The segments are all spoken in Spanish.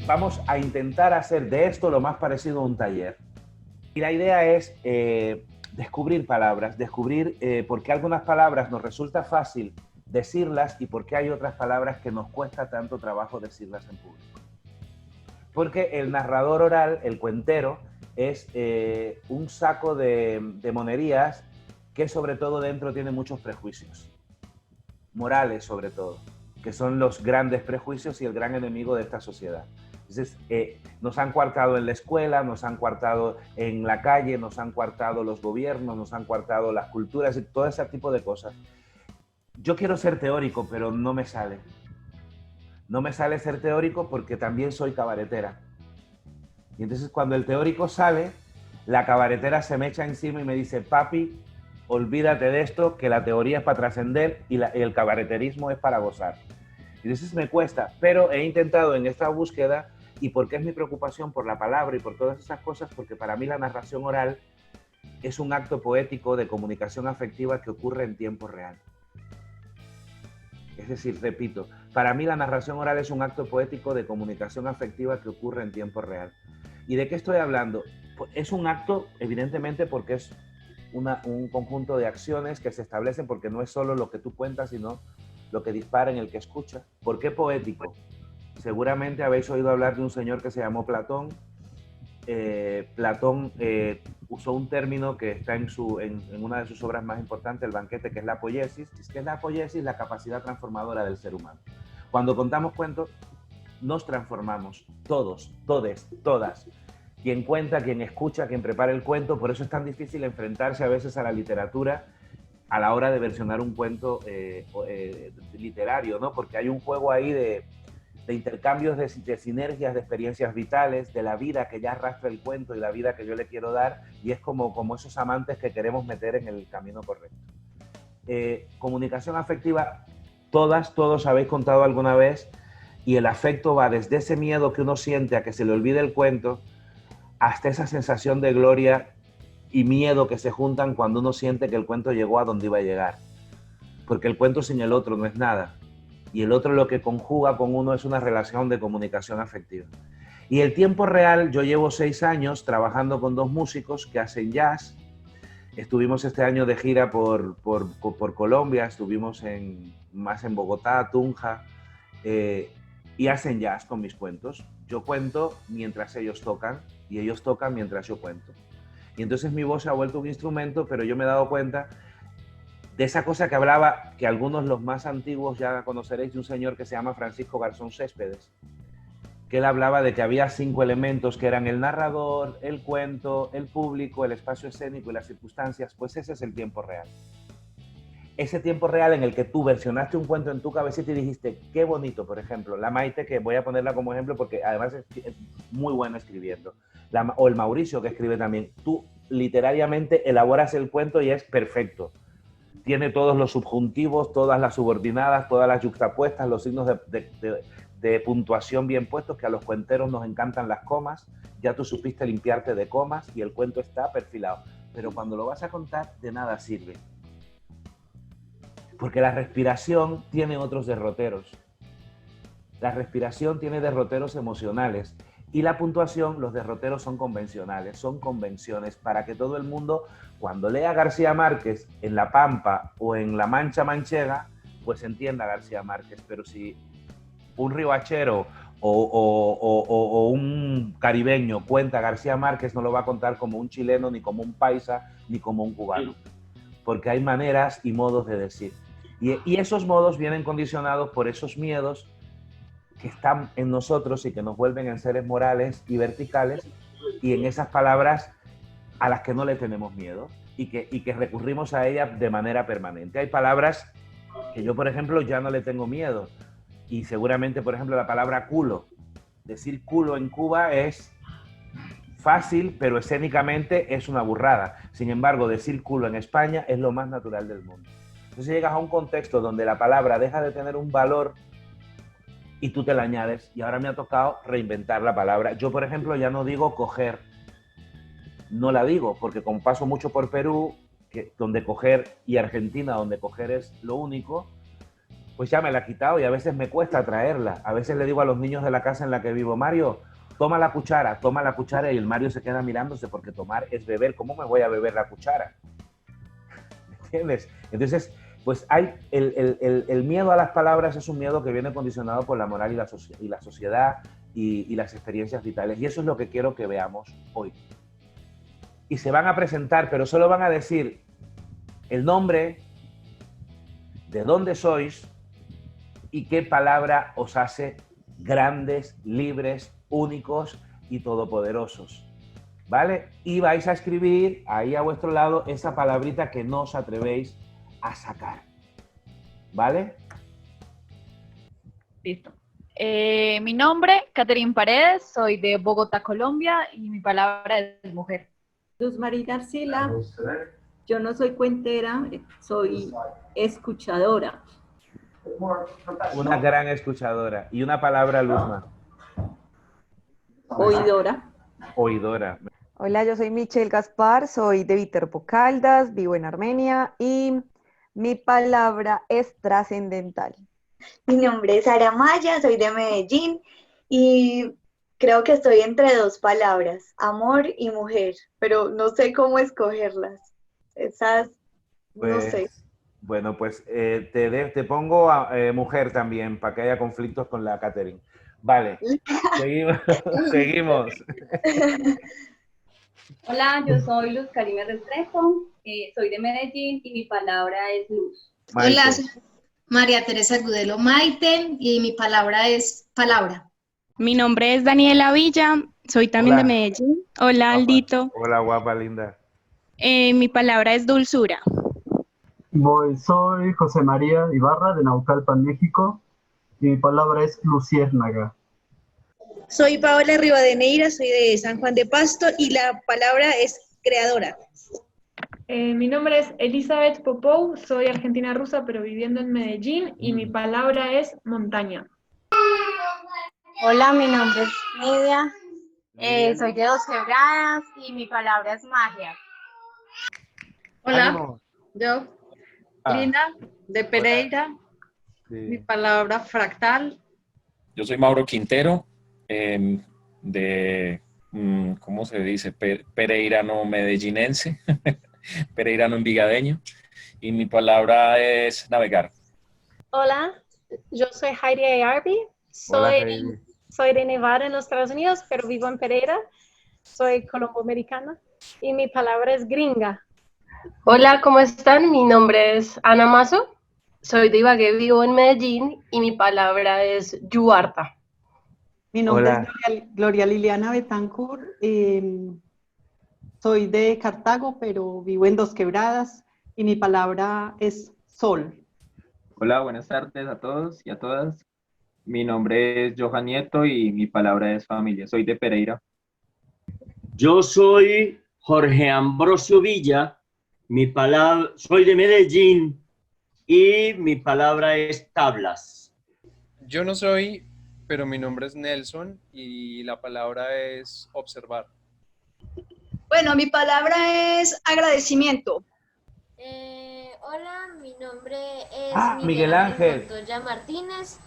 vamos a intentar hacer de esto lo más parecido a un taller. Y la idea es descubrir palabras, descubrir por qué algunas palabras nos resulta fácil decirlas y por qué hay otras palabras que nos cuesta tanto trabajo decirlas en público. Porque el narrador oral, el cuentero, es un saco de monerías que sobre todo dentro tiene muchos prejuicios, morales sobre todo, que son los grandes prejuicios y el gran enemigo de esta sociedad. Entonces, nos han coartado en la escuela, nos han coartado en la calle, nos han coartado los gobiernos, nos han coartado las culturas y todo ese tipo de cosas. Yo quiero ser teórico, pero no me sale. No me sale ser teórico porque también soy cabaretera. Y entonces cuando el teórico sale, la cabaretera se me echa encima y me dice, papi, olvídate de esto, que la teoría es para trascender y el cabareterismo es para gozar. Y entonces me cuesta, pero he intentado en esta búsqueda, y porque es mi preocupación por la palabra y por todas esas cosas, porque para mí la narración oral es un acto poético de comunicación afectiva que ocurre en tiempo real. Es decir, repito, para mí la narración oral es un acto poético de comunicación afectiva que ocurre en tiempo real. ¿Y de qué estoy hablando? Es un acto, evidentemente, porque es un conjunto de acciones que se establecen, porque no es solo lo que tú cuentas, sino lo que dispara en el que escucha. ¿Por qué poético? Seguramente habéis oído hablar de un señor que se llamó Platón. Platón usó un término que está en una de sus obras más importantes, El banquete, que es la poiesis. ¿Qué es la poiesis? La capacidad transformadora del ser humano. Cuando contamos cuentos, nos transformamos, todos, todes, todas. Quien cuenta, quien escucha, quien prepara el cuento, por eso es tan difícil enfrentarse a veces a la literatura a la hora de versionar un cuento literario, ¿no? Porque hay un juego ahí de intercambios, de sinergias, de experiencias vitales, de la vida que ya arrastra el cuento y la vida que yo le quiero dar, y es como esos amantes que queremos meter en el camino correcto. Comunicación afectiva, todos habéis contado alguna vez, y el afecto va desde ese miedo que uno siente a que se le olvide el cuento, hasta esa sensación de gloria y miedo que se juntan cuando uno siente que el cuento llegó a donde iba a llegar. Porque el cuento sin el otro no es nada. Y el otro lo que conjuga con uno es una relación de comunicación afectiva. Y el tiempo real, yo llevo 6 años trabajando con 2 músicos que hacen jazz. Estuvimos este año de gira por Colombia, estuvimos más en Bogotá, Tunja, y hacen jazz con mis cuentos. Yo cuento mientras ellos tocan y ellos tocan mientras yo cuento. Y entonces mi voz se ha vuelto un instrumento, pero yo me he dado cuenta de esa cosa que hablaba, que algunos los más antiguos ya conoceréis, de un señor que se llama Francisco Garzón Céspedes, que él hablaba de que había 5 elementos que eran el narrador, el cuento, el público, el espacio escénico y las circunstancias. Pues ese es el tiempo real. Ese tiempo real en el que tú versionaste un cuento en tu cabecita y dijiste, qué bonito, por ejemplo, la Maite, que voy a ponerla como ejemplo porque además es muy buena escribiendo, o el Mauricio, que escribe también. Tú literariamente elaboras el cuento y es perfecto. Tiene todos los subjuntivos, todas las subordinadas, todas las yuxtapuestas, los signos de puntuación bien puestos, que a los cuenteros nos encantan las comas. Ya tú supiste limpiarte de comas y el cuento está perfilado. Pero cuando lo vas a contar, de nada sirve. Porque la respiración tiene otros derroteros. La respiración tiene derroteros emocionales. Y la puntuación, los derroteros son convencionales, son convenciones para que todo el mundo, cuando lea García Márquez en La Pampa o en La Mancha Manchega, pues entienda García Márquez. Pero si un ribachero o un caribeño cuenta García Márquez, no lo va a contar como un chileno, ni como un paisa, ni como un cubano. Porque hay maneras y modos de decir. Y esos modos vienen condicionados por esos miedos que están en nosotros y que nos vuelven en seres morales y verticales, y en esas palabras a las que no le tenemos miedo y que recurrimos a ellas de manera permanente. Hay palabras que yo, por ejemplo, ya no le tengo miedo, y seguramente, por ejemplo, la palabra culo. Decir culo en Cuba es fácil, pero escénicamente es una burrada. Sin embargo, decir culo en España es lo más natural del mundo. Entonces llegas a un contexto donde la palabra deja de tener un valor y tú te la añades, y ahora me ha tocado reinventar la palabra. Yo, por ejemplo, ya no digo coger, no la digo, porque como paso mucho por Perú, donde coger, y Argentina, donde coger es lo único, pues ya me la ha quitado y a veces me cuesta traerla. A veces le digo a los niños de la casa en la que vivo, Mario, toma la cuchara, y el Mario se queda mirándose porque tomar es beber. ¿Cómo me voy a beber la cuchara? ¿Me entiendes? Entonces, pues hay el miedo a las palabras es un miedo que viene condicionado por la moral y la sociedad y las experiencias vitales. Y eso es lo que quiero que veamos hoy. Y se van a presentar, pero solo van a decir el nombre, de dónde sois y qué palabra os hace grandes, libres, únicos y todopoderosos. ¿Vale? Y vais a escribir ahí a vuestro lado esa palabrita que no os atrevéis a sacar. ¿Vale? Listo. Mi nombre, Catherine Paredes, soy de Bogotá, Colombia, y mi palabra es mujer. Luz Marina Arcila, yo no soy cuentera, soy escuchadora. Una gran escuchadora. Y una palabra, Luzma. Oidora. Oidora. Hola, yo soy Michelle Gaspar, soy de Viterbo Caldas, vivo en Armenia y mi palabra es trascendental. Mi nombre es Sara Maya, soy de Medellín y creo que estoy entre dos palabras, amor y mujer, pero no sé cómo escogerlas. Esas, Pues, no sé. Bueno, pues te pongo a mujer también, para que haya conflictos con la Catherine. Vale, seguimos. seguimos. Hola, yo soy Luz Karina Restrepo, soy de Medellín y mi palabra es luz. Maite. Hola, soy María Teresa Gudelo Maite y mi palabra es palabra. Mi nombre es Daniela Villa, soy también Hola. de Medellín. Hola, Guapa. Aldito. Hola, guapa, linda. Mi palabra es dulzura. Soy José María Ibarra de Naucalpan, México, y mi palabra es luciérnaga. Soy Paola Rivadeneira, soy de San Juan de Pasto y la palabra es creadora. Mi nombre es Elizabeth Popou, soy argentina rusa pero viviendo en Medellín y mi palabra es montaña. Hola, mi nombre es Nidia, soy de Dos Quebradas y mi palabra es magia. Hola, ¡Ánimo! yo, Lina, de Pereira, Sí. mi palabra fractal. Yo soy Mauro Quintero, ¿cómo se dice? Pereirano medellinense, pereirano envigadeño, y mi palabra es navegar. Hola, yo soy Heidi Ayarbi, soy de Nevada en los Estados Unidos, pero vivo en Pereira, soy colombo-americana y mi palabra es gringa. Hola, ¿cómo están? Mi nombre es Ana Mazo, soy de Ibagué, vivo en Medellín y mi palabra es yuarta. Mi nombre es Gloria Liliana Betancourt, soy de Cartago, pero vivo en Dos Quebradas y mi palabra es sol. Hola, buenas tardes a todos y a todas. Mi nombre es Johan Nieto y mi palabra es familia. Soy de Pereira. Yo soy Jorge Ambrosio Villa, soy de Medellín y mi palabra es tablas. Yo no soy, pero mi nombre es Nelson y la palabra es observar. Bueno, mi palabra es agradecimiento. Hola, mi nombre es Miguel Ángel Montoya Martínez,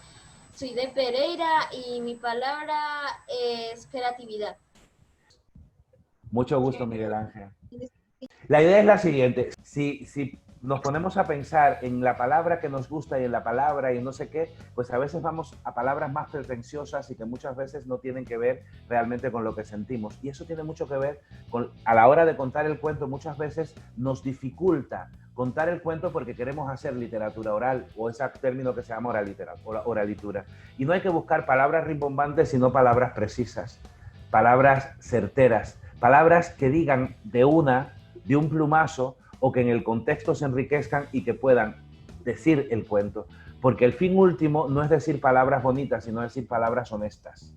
soy de Pereira y mi palabra es creatividad. Mucho gusto, Miguel Ángel. La idea es la siguiente, si nos ponemos a pensar en la palabra que nos gusta y en la palabra y no sé qué, pues a veces vamos a palabras más pretenciosas y que muchas veces no tienen que ver realmente con lo que sentimos. Y eso tiene mucho que ver con, a la hora de contar el cuento, muchas veces nos dificulta contar el cuento porque queremos hacer literatura oral, o ese término que se llama oralitura. Y no hay que buscar palabras rimbombantes, sino palabras precisas, palabras certeras, palabras que digan de un plumazo, o que en el contexto se enriquezcan y que puedan decir el cuento. Porque el fin último no es decir palabras bonitas, sino decir palabras honestas.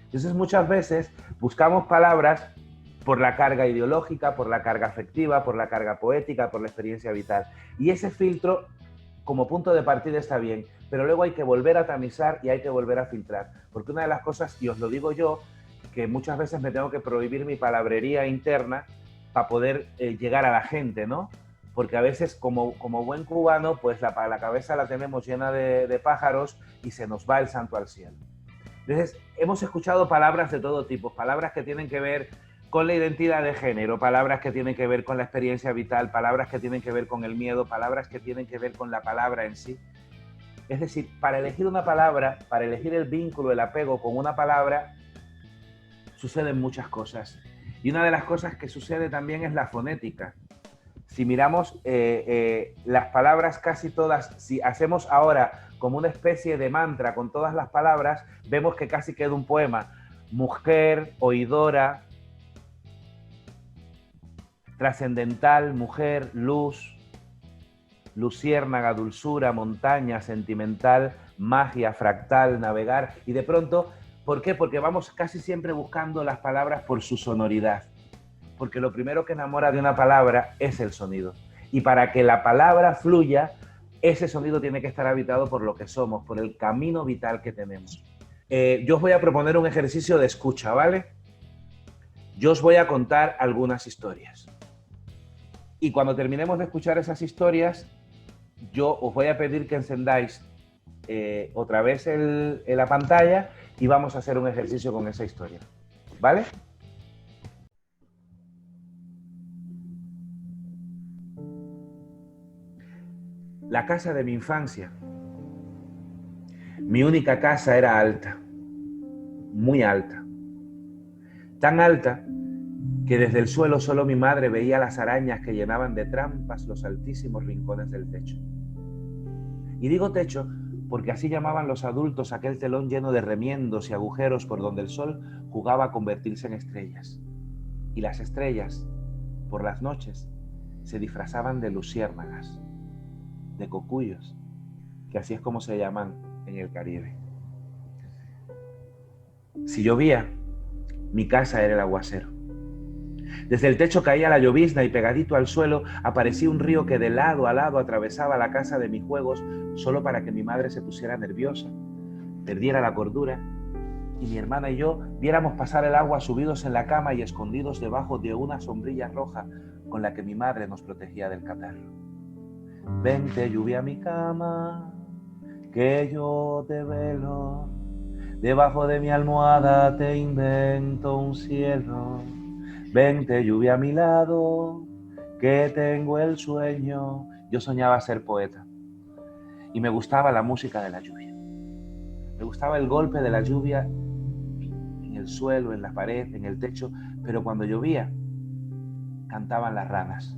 Entonces muchas veces buscamos palabras por la carga ideológica, por la carga afectiva, por la carga poética, por la experiencia vital. Y ese filtro como punto de partida está bien, pero luego hay que volver a tamizar y hay que volver a filtrar. Porque una de las cosas, y os lo digo yo, que muchas veces me tengo que prohibir mi palabrería interna para poder llegar a la gente, ¿no? porque a veces como buen cubano, pues la cabeza la tenemos llena de pájaros y se nos va el santo al cielo. Entonces, hemos escuchado palabras de todo tipo, palabras que tienen que ver con la identidad de género, palabras que tienen que ver con la experiencia vital, palabras que tienen que ver con el miedo, palabras que tienen que ver con la palabra en sí. Es decir, para elegir una palabra, para elegir el vínculo, el apego con una palabra, suceden muchas cosas. Y una de las cosas que sucede también es la fonética. Si miramos las palabras casi todas, si hacemos ahora como una especie de mantra con todas las palabras, vemos que casi queda un poema. Mujer, oidora, trascendental, mujer, luz, luciérnaga, dulzura, montaña, sentimental, magia, fractal, navegar. Y de pronto, ¿por qué? Porque vamos casi siempre buscando las palabras por su sonoridad. Porque lo primero que enamora de una palabra es el sonido. Y para que la palabra fluya, ese sonido tiene que estar habitado por lo que somos, por el camino vital que tenemos. Yo os voy a proponer un ejercicio de escucha, ¿vale? Yo os voy a contar algunas historias. Y cuando terminemos de escuchar esas historias, yo os voy a pedir que encendáis otra vez la pantalla y vamos a hacer un ejercicio con esa historia, ¿vale? La casa de mi infancia. Mi única casa era alta, muy alta. Tan alta que desde el suelo solo mi madre veía las arañas que llenaban de trampas los altísimos rincones del techo. Y digo techo porque así llamaban los adultos aquel telón lleno de remiendos y agujeros por donde el sol jugaba a convertirse en estrellas. Y las estrellas, por las noches, se disfrazaban de luciérnagas, de cocuyos, que así es como se llaman en el Caribe. Si llovía, mi casa era el aguacero. Desde el techo caía la llovizna y pegadito al suelo aparecía un río que de lado a lado atravesaba la casa de mis juegos solo para que mi madre se pusiera nerviosa, perdiera la cordura y mi hermana y yo viéramos pasar el agua subidos en la cama y escondidos debajo de una sombrilla roja con la que mi madre nos protegía del catarro. Vente, lluvia, a mi cama, que yo te velo. Debajo de mi almohada te invento un cielo. Vente, lluvia, a mi lado, que tengo el sueño. Yo soñaba ser poeta y me gustaba la música de la lluvia. Me gustaba el golpe de la lluvia en el suelo, en la pared, en el techo, pero cuando llovía, cantaban las ranas.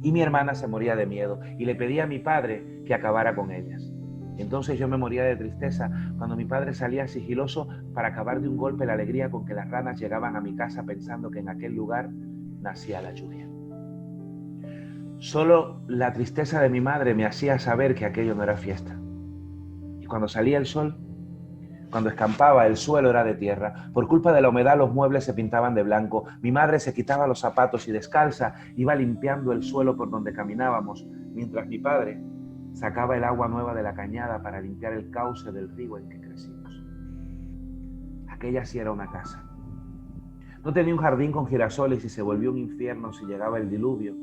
Y mi hermana se moría de miedo y le pedía a mi padre que acabara con ellas. Entonces yo me moría de tristeza cuando mi padre salía sigiloso para acabar de un golpe la alegría con que las ranas llegaban a mi casa pensando que en aquel lugar nacía la lluvia. Solo la tristeza de mi madre me hacía saber que aquello no era fiesta. Y cuando salía el sol, cuando escampaba, el suelo era de tierra. Por culpa de la humedad los muebles se pintaban de blanco. Mi madre se quitaba los zapatos y descalza iba limpiando el suelo por donde caminábamos, mientras mi padre sacaba el agua nueva de la cañada para limpiar el cauce del río en que crecimos. Aquella sí era una casa. No tenía un jardín con girasoles y se volvió un infierno si llegaba el diluvio,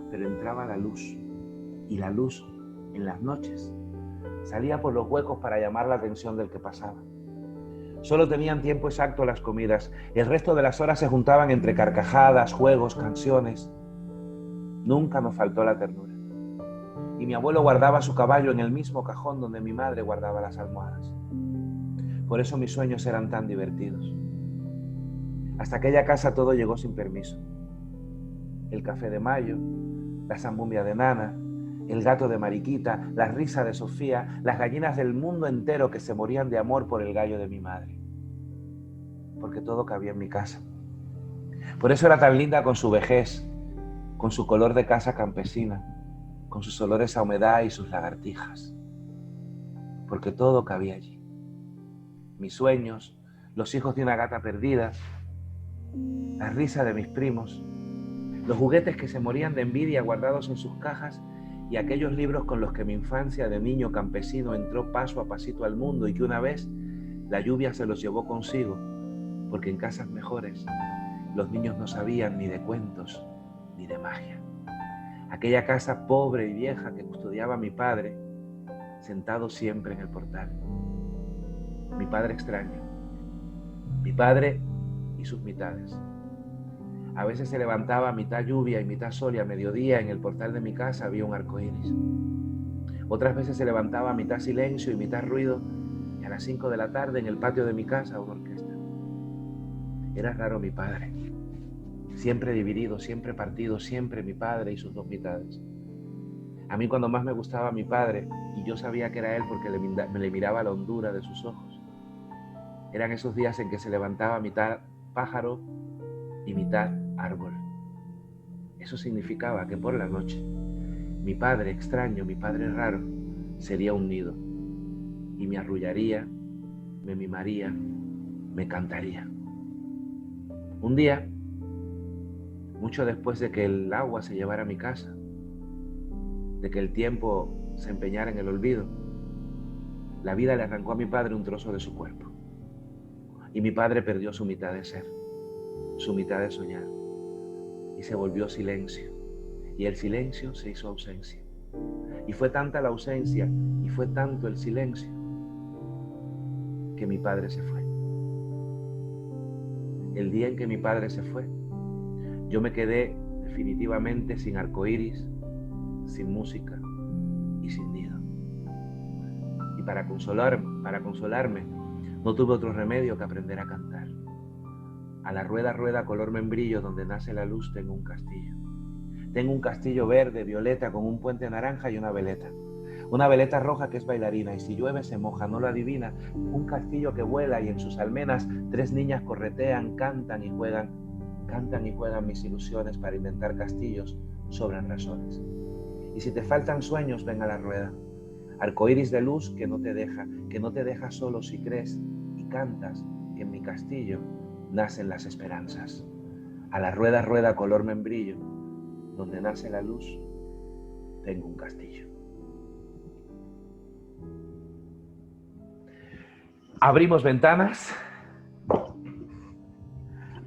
pero entraba la luz. Y la luz, en las noches, salía por los huecos para llamar la atención del que pasaba. Solo tenían tiempo exacto las comidas. El resto de las horas se juntaban entre carcajadas, juegos, canciones. Nunca nos faltó la ternura. Y mi abuelo guardaba su caballo en el mismo cajón donde mi madre guardaba las almohadas. Por eso mis sueños eran tan divertidos. Hasta aquella casa todo llegó sin permiso. El café de Mayo, la zambumbia de Nana, el gato de Mariquita, la risa de Sofía, las gallinas del mundo entero que se morían de amor por el gallo de mi madre. Porque todo cabía en mi casa. Por eso era tan linda con su vejez, con su color de casa campesina, con sus olores a humedad y sus lagartijas. Porque todo cabía allí. Mis sueños, los hijos de una gata perdida, la risa de mis primos, los juguetes que se morían de envidia guardados en sus cajas y aquellos libros con los que mi infancia de niño campesino entró paso a pasito al mundo y que una vez la lluvia se los llevó consigo, porque en casas mejores los niños no sabían ni de cuentos ni de magia. Aquella casa pobre y vieja que custodiaba mi padre, sentado siempre en el portal. Mi padre extraño. Mi padre y sus mitades. A veces se levantaba a mitad lluvia y mitad sol y a mediodía en el portal de mi casa había un arco iris. Otras veces se levantaba a mitad silencio y mitad ruido y a las 5 de la tarde en el patio de mi casa una orquesta. Era raro mi padre. Siempre dividido, siempre partido, siempre mi padre y sus dos mitades. A mí cuando más me gustaba mi padre, y yo sabía que era él porque le miraba la hondura de sus ojos, eran esos días en que se levantaba mitad pájaro y mitad árbol. Eso significaba que por la noche, mi padre extraño, mi padre raro, sería un nido y me arrullaría, me mimaría, me cantaría. Un día, mucho después de que el agua se llevara a mi casa, de que el tiempo se empeñara en el olvido, la vida le arrancó a mi padre un trozo de su cuerpo. Y mi padre perdió su mitad de ser, su mitad de soñar. Y se volvió silencio. Y el silencio se hizo ausencia. Y fue tanta la ausencia y fue tanto el silencio que mi padre se fue. El día en que mi padre se fue, yo me quedé definitivamente sin arcoíris, sin música y sin nido. Y para consolarme, no tuve otro remedio que aprender a cantar. A la rueda, rueda, color membrillo, donde nace la luz, tengo un castillo. Tengo un castillo verde, violeta, con un puente naranja y una veleta. Una veleta roja que es bailarina, y si llueve se moja, no lo adivina. Un castillo que vuela y en sus almenas 3 niñas corretean, cantan y juegan mis ilusiones para inventar castillos, sobran razones. Y si te faltan sueños, ven a la rueda. Arcoíris de luz que no te deja solo si crees y cantas que en mi castillo nacen las esperanzas. A la rueda, rueda, color membrillo, donde nace la luz, tengo un castillo. Abrimos ventanas.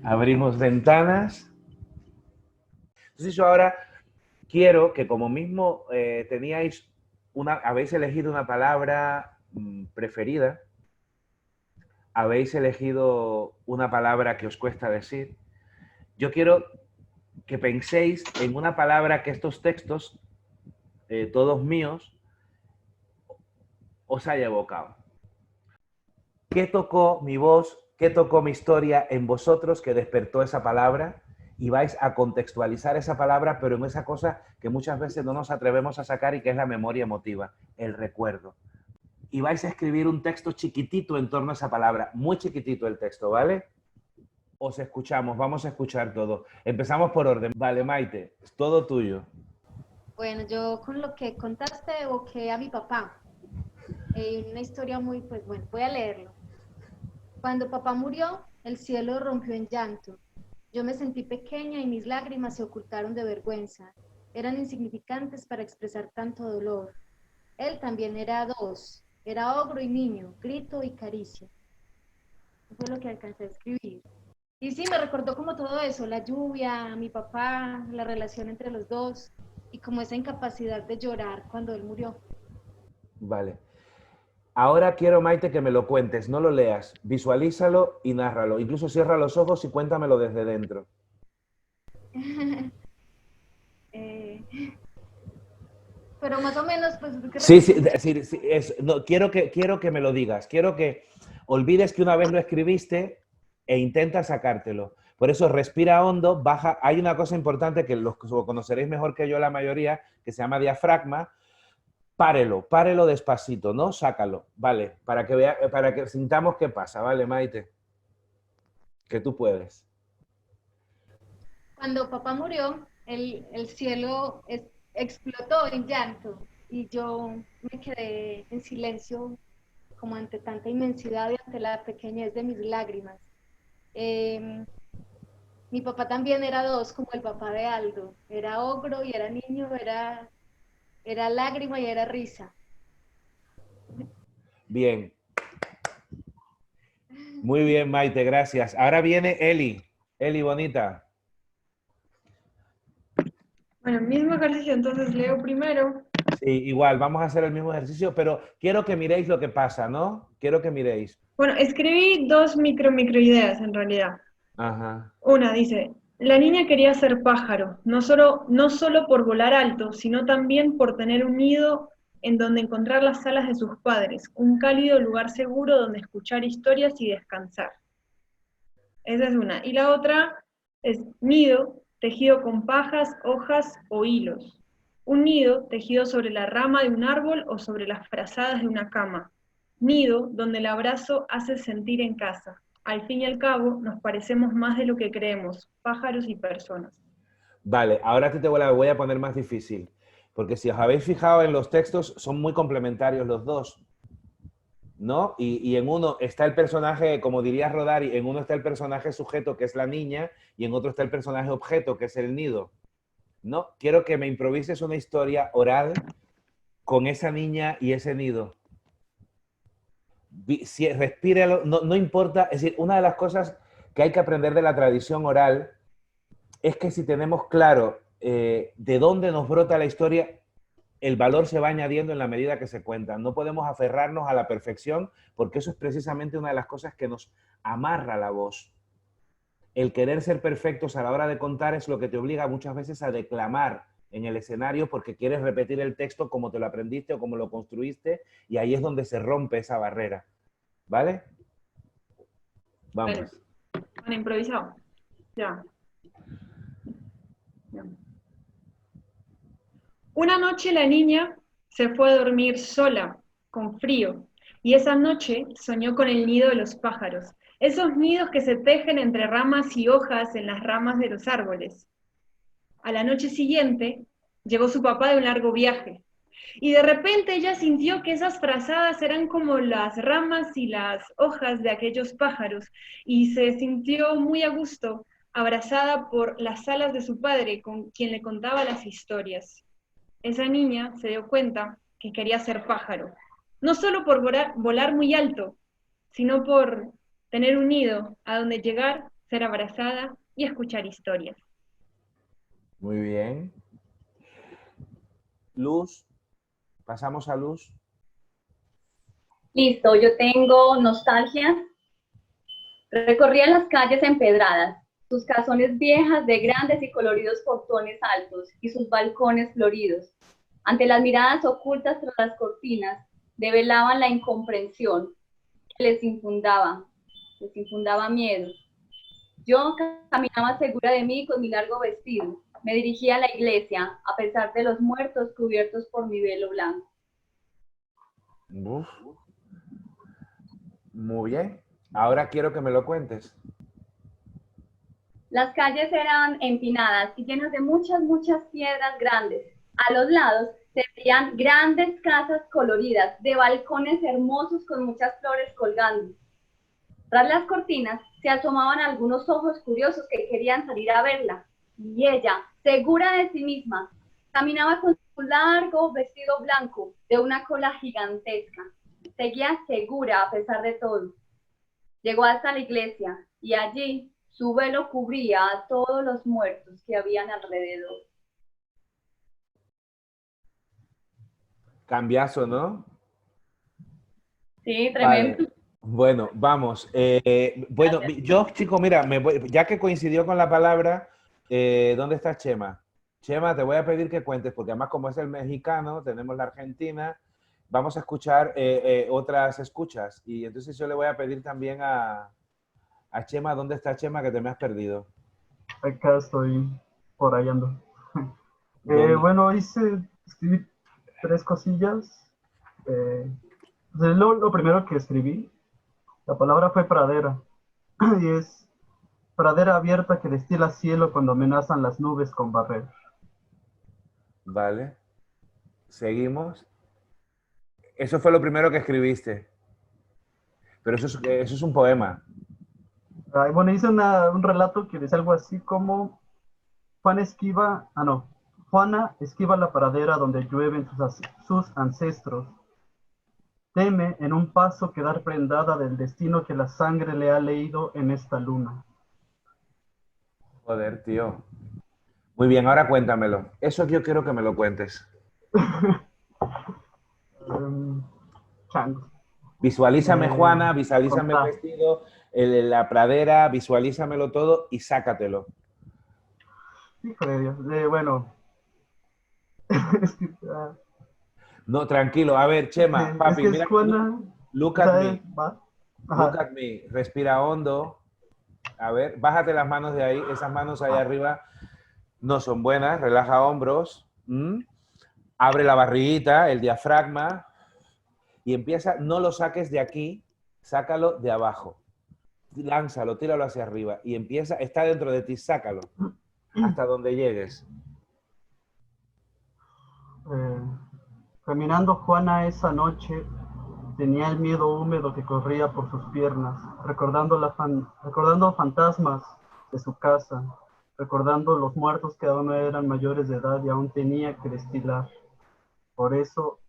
Abrimos ventanas. Entonces yo ahora quiero que como mismo habéis elegido una palabra preferida, habéis elegido una palabra que os cuesta decir, yo quiero que penséis en una palabra que estos textos, todos míos, os haya evocado. ¿Qué tocó mi voz, qué tocó mi historia en vosotros que despertó esa palabra? Y vais a contextualizar esa palabra, pero en esa cosa que muchas veces no nos atrevemos a sacar y que es la memoria emotiva, el recuerdo. Y vais a escribir un texto chiquitito en torno a esa palabra, muy chiquitito el texto, ¿vale? Os escuchamos, vamos a escuchar todo. Empezamos por orden. Vale, Maite, es todo tuyo. Bueno, yo con lo que contaste evoqué a mi papá. Una historia muy, pues bueno, voy a leerlo. Cuando papá murió, el cielo rompió en llanto. Yo me sentí pequeña y mis lágrimas se ocultaron de vergüenza. Eran insignificantes para expresar tanto dolor. Él también era 2. Era ogro y niño, grito y caricia. Eso fue lo que alcancé a escribir. Y sí, me recordó como todo eso, la lluvia, mi papá, la relación entre los dos y como esa incapacidad de llorar cuando él murió. Vale. Ahora quiero, Maite, que me lo cuentes, no lo leas, visualízalo y nárralo. Incluso cierra los ojos y cuéntamelo desde dentro. Pero más o menos, pues... Quiero que me lo digas. Quiero que olvides que una vez lo escribiste e intenta sacártelo. Por eso respira hondo, baja. Hay una cosa importante que lo conoceréis mejor que yo la mayoría, que se llama diafragma. Párelo despacito, ¿no? Sácalo, ¿vale? Para que sintamos qué pasa, ¿vale, Maite? Que tú puedes. Cuando papá murió, el cielo explotó en llanto y yo me quedé en silencio como ante tanta inmensidad y ante la pequeñez de mis lágrimas. Mi papá también era 2, como el papá de Aldo. Era ogro y era niño, era lágrima y era risa. Bien. Muy bien, Maite, gracias. Ahora viene Eli. Eli, bonita. Bueno, mismo ejercicio, entonces leo primero. Sí, igual, vamos a hacer el mismo ejercicio, pero quiero que miréis lo que pasa, ¿no? Quiero que miréis. Bueno, escribí dos microideas en realidad. Ajá. Una dice, la niña quería ser pájaro, no solo por volar alto, sino también por tener un nido en donde encontrar las alas de sus padres, un cálido lugar seguro donde escuchar historias y descansar. Esa es una. Y la otra es nido, tejido con pajas, hojas o hilos. Un nido tejido sobre la rama de un árbol o sobre las frazadas de una cama. Nido donde el abrazo hace sentir en casa. Al fin y al cabo, nos parecemos más de lo que creemos, pájaros y personas. Vale, ahora te la voy a poner más difícil, porque si os habéis fijado en los textos, son muy complementarios los dos, ¿no? Y en uno está el personaje, como diría Rodari, en uno está el personaje sujeto, que es la niña, y en otro está el personaje objeto, que es el nido, ¿no? Quiero que me improvises una historia oral con esa niña y ese nido. Si respíralo, no importa, es decir, una de las cosas que hay que aprender de la tradición oral es que si tenemos claro de dónde nos brota la historia, el valor se va añadiendo en la medida que se cuenta. No podemos aferrarnos a la perfección porque eso es precisamente una de las cosas que nos amarra la voz. El querer ser perfectos a la hora de contar es lo que te obliga muchas veces a declamar en el escenario porque quieres repetir el texto como te lo aprendiste o como lo construiste y ahí es donde se rompe esa barrera. ¿Vale? Vamos. Bueno, improvisado. Ya. Una noche la niña se fue a dormir sola, con frío, y esa noche soñó con el nido de los pájaros, esos nidos que se tejen entre ramas y hojas en las ramas de los árboles. A la noche siguiente llegó su papá de un largo viaje, y de repente ella sintió que esas frazadas eran como las ramas y las hojas de aquellos pájaros, y se sintió muy a gusto, abrazada por las alas de su padre, con quien le contaba las historias. Esa niña se dio cuenta que quería ser pájaro, no solo por volar muy alto, sino por tener un nido a donde llegar, ser abrazada y escuchar historias. Muy bien. Luz, pasamos a Luz. Listo, yo tengo nostalgia. Recorría las calles empedradas, sus casones viejas de grandes y coloridos portones altos y sus balcones floridos. Ante las miradas ocultas tras las cortinas, develaban la incomprensión que les infundaba miedo. Yo caminaba segura de mí con mi largo vestido. Me dirigía a la iglesia, a pesar de los muertos cubiertos por mi velo blanco. Uf. Muy bien. Ahora quiero que me lo cuentes. Las calles eran empinadas y llenas de muchas piedras grandes. A los lados se veían grandes casas coloridas, de balcones hermosos con muchas flores colgando. Tras las cortinas se asomaban algunos ojos curiosos que querían salir a verla. Y ella, segura de sí misma, caminaba con su largo vestido blanco de una cola gigantesca. Seguía segura a pesar de todo. Llegó hasta la iglesia y allí su velo cubría a todos los muertos que habían alrededor. Cambiazo, ¿no? Sí, tremendo. Vale. Bueno, vamos. Bueno, yo, chico, mira, ya que coincidió con la palabra, ¿dónde está Chema? Chema, te voy a pedir que cuentes, porque además como es el mexicano, tenemos la Argentina, vamos a escuchar otras escuchas. Y entonces yo le voy a pedir también a Chema, ¿dónde está Chema? Que te me has perdido. Acá estoy, por ahí ando. Bueno, escribí 3 cosillas. Lo primero que escribí, la palabra fue pradera. Y es pradera abierta que destila cielo cuando amenazan las nubes con barrer. Vale. Seguimos. Eso fue lo primero que escribiste. Pero eso es un poema. Bueno, hice un relato que dice algo así como Juana esquiva la pradera donde llueven sus ancestros. Teme en un paso quedar prendada del destino que la sangre le ha leído en esta luna. Joder, tío. Muy bien, ahora cuéntamelo. Eso yo quiero que me lo cuentes. Chango. Visualízame, Juana, visualízame el contar. vestido, la pradera, visualízamelo todo y sácatelo. Hijo de Dios. Bueno. Es que, No, tranquilo. A ver, Chema, papi, es que es mira. Juana. Look at me. Ajá. Look at me. Respira hondo. A ver, bájate las manos de ahí. Esas manos ahí arriba no son buenas. Relaja hombros. Abre la barriguita, el diafragma. Y empieza, no lo saques de aquí, sácalo de abajo. Lánzalo, tíralo hacia arriba. Y empieza, está dentro de ti, sácalo. Hasta donde llegues. Caminando Juana esa noche, tenía el miedo húmedo que corría por sus piernas, recordando fantasmas de su casa, recordando los muertos que aún no eran mayores de edad y aún tenía que destilar. Por eso,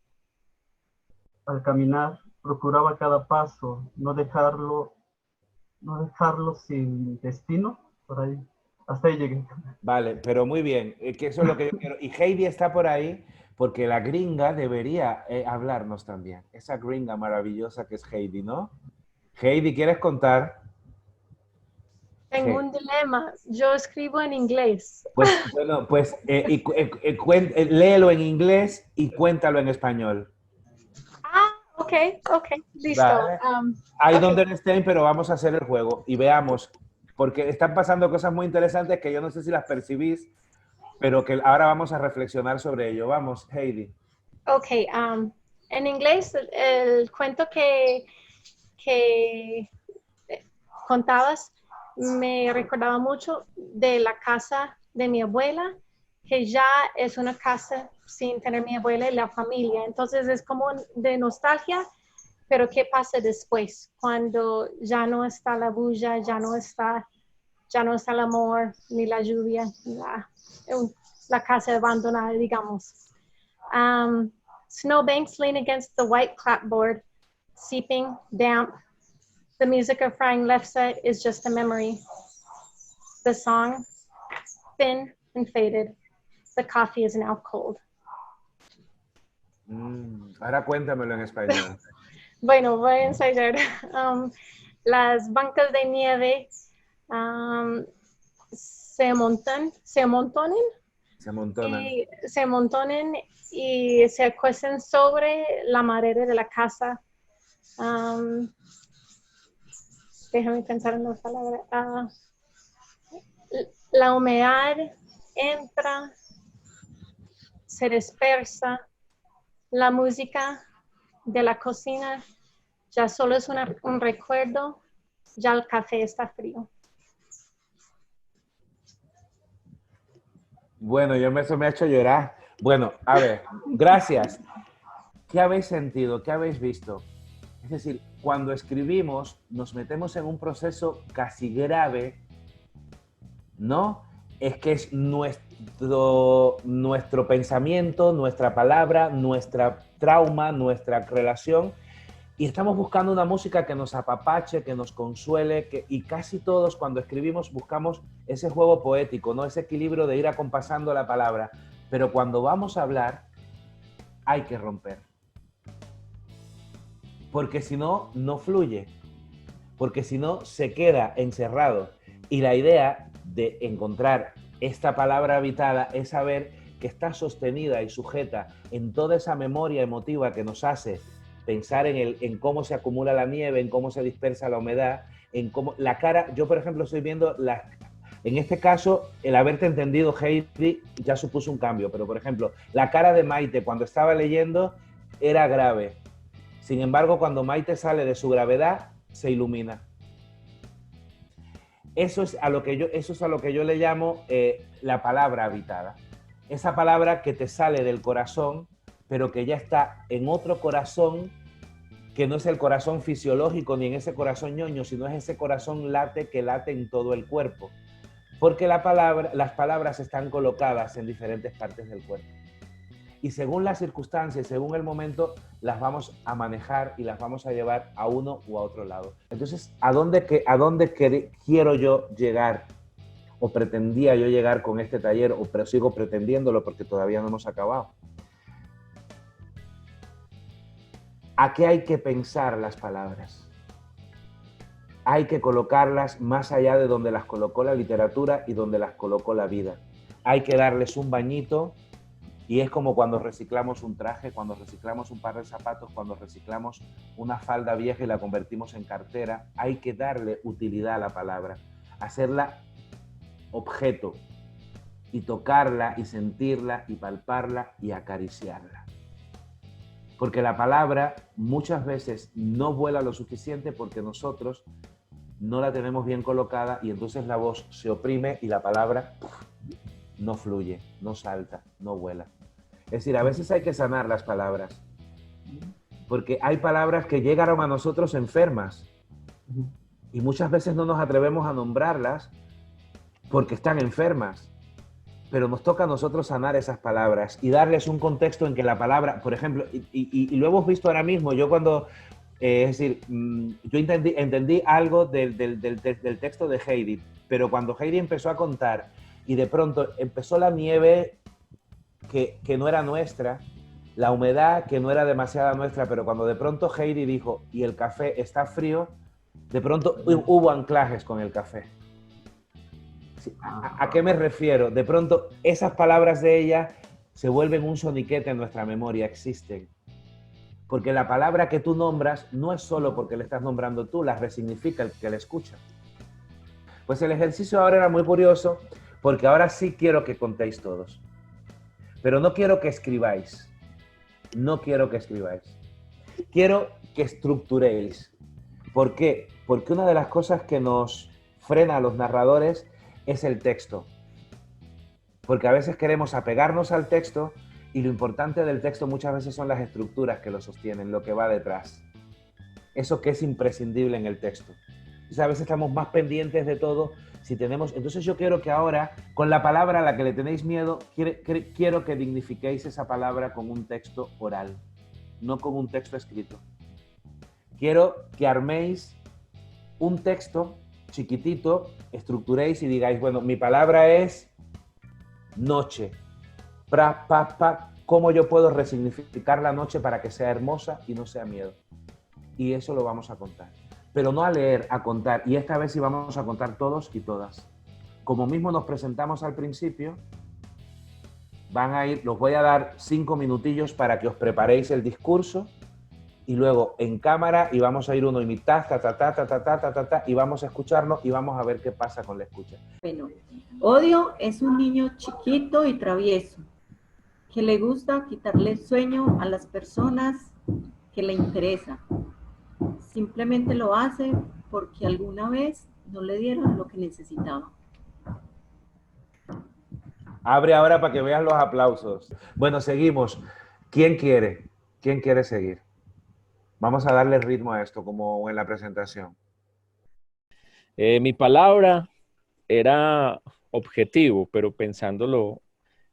al caminar, procuraba cada paso, no dejarlo sin destino, por ahí. Hasta ahí llegué. Vale, pero muy bien, que eso es lo que yo quiero. Y Heidi está por ahí porque la gringa debería hablarnos también. Esa gringa maravillosa que es Heidi, ¿no? Heidi, ¿quieres contar? Tengo un dilema. Yo escribo en inglés. Pues, bueno, pues léelo en inglés y cuéntalo en español. Ok, listo. Vale. I Ok. don't understand, pero vamos a hacer el juego y veamos, porque están pasando cosas muy interesantes que yo no sé si las percibís, pero que ahora vamos a reflexionar sobre ello. Vamos, Heidi. Ok, en inglés el cuento que contabas me recordaba mucho de la casa de mi abuela, que ya es una casa sin tener mi abuela y la familia. Entonces es como de nostalgia, pero ¿qué pasa después? Cuando ya no está la bulla, ya no está el amor, ni la lluvia, ni la casa abandonada, digamos. Snowbanks lean against the white clapboard, seeping, damp. The music of frying lefse is just a memory. The song, thin and faded. The coffee is now cold. Ahora cuéntamelo en español. Bueno, voy a ensayar. Las bancas de nieve se amontonan y se acuestan sobre la madera de la casa. Déjame pensar en la palabra. La humedad entra, se dispersa. La música de la cocina ya solo es un recuerdo. Ya el café está frío. Bueno, eso me ha hecho llorar. Bueno, a ver, gracias. ¿Qué habéis sentido? ¿Qué habéis visto? Es decir, cuando escribimos nos metemos en un proceso casi grave, ¿no? Es que es nuestro pensamiento, nuestra palabra, nuestra trauma, nuestra relación, y estamos buscando una música que nos apapache, que nos consuele, y casi todos cuando escribimos buscamos ese juego poético, ¿no? Ese equilibrio de ir acompasando la palabra, pero cuando vamos a hablar hay que romper. Porque si no, no fluye. Porque si no, se queda encerrado. Y la idea de encontrar esta palabra habitada es saber que está sostenida y sujeta en toda esa memoria emotiva que nos hace pensar en cómo se acumula la nieve, en cómo se dispersa la humedad, en cómo la cara. Yo, por ejemplo, estoy viendo en este caso, el haberte entendido, Heidi, ya supuso un cambio. Pero, por ejemplo, la cara de Maite cuando estaba leyendo era grave. Sin embargo, cuando Maite sale de su gravedad, se ilumina. Eso es a lo que yo le llamo la palabra habitada. Esa palabra que te sale del corazón, pero que ya está en otro corazón, que no es el corazón fisiológico ni en ese corazón ñoño, sino es ese corazón que late en todo el cuerpo. Porque las palabras están colocadas en diferentes partes del cuerpo. Y según las circunstancias, según el momento, las vamos a manejar y las vamos a llevar a uno u a otro lado. Entonces, ¿a dónde quiero yo llegar? o pretendía yo llegar con este taller, pero sigo pretendiéndolo porque todavía no hemos acabado. ¿A qué hay que pensar las palabras? Hay que colocarlas más allá de donde las colocó la literatura y donde las colocó la vida. Hay que darles un bañito, y es como cuando reciclamos un traje, cuando reciclamos un par de zapatos, cuando reciclamos una falda vieja y la convertimos en cartera. Hay que darle utilidad a la palabra, hacerla objeto, y tocarla, y sentirla, y palparla, y acariciarla. Porque la palabra muchas veces no vuela lo suficiente porque nosotros no la tenemos bien colocada, y entonces la voz se oprime y la palabra no fluye, no salta, no vuela. Es decir, a veces hay que sanar las palabras, porque hay palabras que llegaron a nosotros enfermas y muchas veces no nos atrevemos a nombrarlas porque están enfermas. Pero nos toca a nosotros sanar esas palabras y darles un contexto en que la palabra, por ejemplo, y lo hemos visto ahora mismo, yo cuando, es decir, yo entendí algo del texto de Heidi, pero cuando Heidi empezó a contar y de pronto empezó la nieve que no era nuestra, la humedad que no era demasiada nuestra, pero cuando de pronto Heidi dijo, y el café está frío, de pronto hubo anclajes con el café. ¿A qué me refiero? De pronto esas palabras de ella se vuelven un soniquete en nuestra memoria, existen. Porque la palabra que tú nombras no es solo porque le estás nombrando tú, la resignifica el que la escucha. Pues el ejercicio ahora era muy curioso, porque ahora sí quiero que contéis todos. Pero no quiero que escribáis. No quiero que escribáis. Quiero que estructuréis. ¿Por qué? Porque una de las cosas que nos frena a los narradores es el texto. Porque a veces queremos apegarnos al texto y lo importante del texto muchas veces son las estructuras que lo sostienen, lo que va detrás. Eso que es imprescindible en el texto. Entonces a veces estamos más pendientes de todo si tenemos... Entonces yo quiero que ahora, con la palabra a la que le tenéis miedo, quiero que dignifiquéis esa palabra con un texto oral, no con un texto escrito. Quiero que arméis un texto chiquitito, estructuréis y digáis, bueno, mi palabra es noche. ¿Cómo yo puedo resignificar la noche para que sea hermosa y no sea miedo? Y eso lo vamos a contar. Pero no a leer, a contar. Y esta vez sí vamos a contar todos y todas. Como mismo nos presentamos al principio, los voy a dar 5 minutillos para que os preparéis el discurso. Y luego en cámara y vamos a ir uno y mitad, y vamos a escucharnos y vamos a ver qué pasa con la escucha. Bueno, Odio es un niño chiquito y travieso, que le gusta quitarle el sueño a las personas que le interesan. Simplemente lo hace porque alguna vez no le dieron lo que necesitaba. Abre ahora para que vean los aplausos. Bueno, seguimos. ¿Quién quiere? ¿Quién quiere seguir? Vamos a darle ritmo a esto, como en la presentación. Mi palabra era objetivo, pero pensándolo